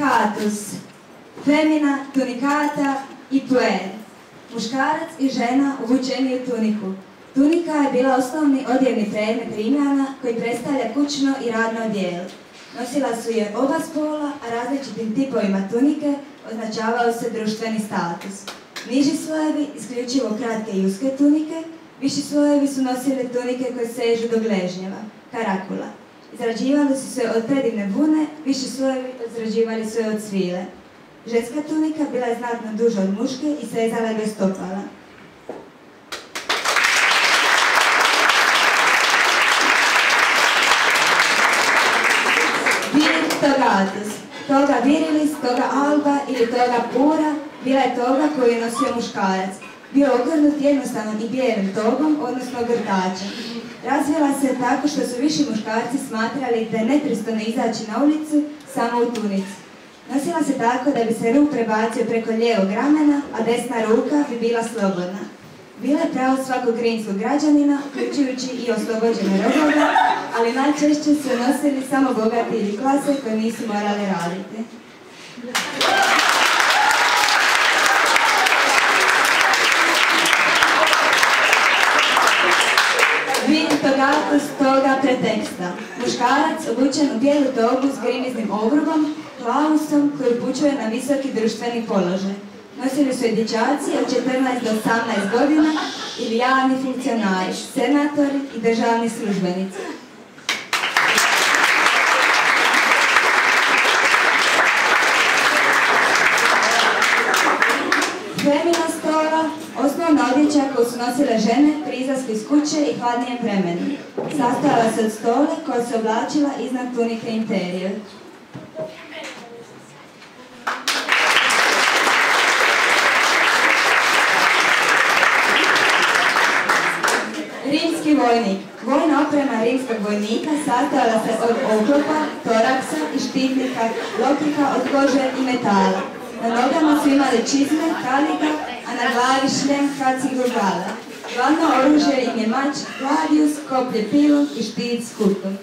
tunicatus, femina, tunicata i puer. Muškarac i žena obučeni u tuniku. Tunika je bila osnovni odjevni predmet Rimljana koji predstavlja kućno i radno odijelo. Nosila su je oba spola, a različitim tipovima tunike označavao se društveni status. Niži slojevi isključivo kratke i uske tunike, viši slojevi su nosili tunike koje sežu do gležnjeva, karakula. Izrađivali su se od predivne vune, viši slojevi izrađivali su je od svile. Ženska tunika bila je znatno duža od muške i sezala do stopala. Vir togatus, toga virilis, toga alba ili toga pura bila je toga koju je nosio muškarac. Bio ogrnut jednostavnom i bijelim togom, odnosno grtačem. Razvila se tako što su viši muškarci smatrali da je nepristojno izaći na ulicu samo u tunici. Nosila se tako da bi se ruk prebacio preko lijevog ramena, a desna ruka bi bila slobodna. Bila je pravo svakog rimskog građanina, uključujući i oslobođene robove, ali najčešće su nosili samo bogati ili klase koji nisu morali raditi. Vir togatus, toga preteksta. Muškarac obučen u bijelu togu s grimiznim obrugom, klausom koji upućuje na visoki društveni položaj. Nosili su je dječaci od 14 do 18 godina ili javni funkcionari, senatori i državni službenici. Femina stola, osnovna odjeća koju su nosile žene pri izlasku iz kuće i hladnijem vremenu. Sastojala se od stole koja se oblačila iznad tunike interior. Rimski vojnik. Vojna oprema rimskog vojnika sastojala se od oklopa, toraksa i štitnika, lokika od kože i metala. Na nogama su imali čizme, kaliga, a na glavi šljem kacigurgala. Glavno oružje im je mač, gladius, koplje pilum i štit s kutom.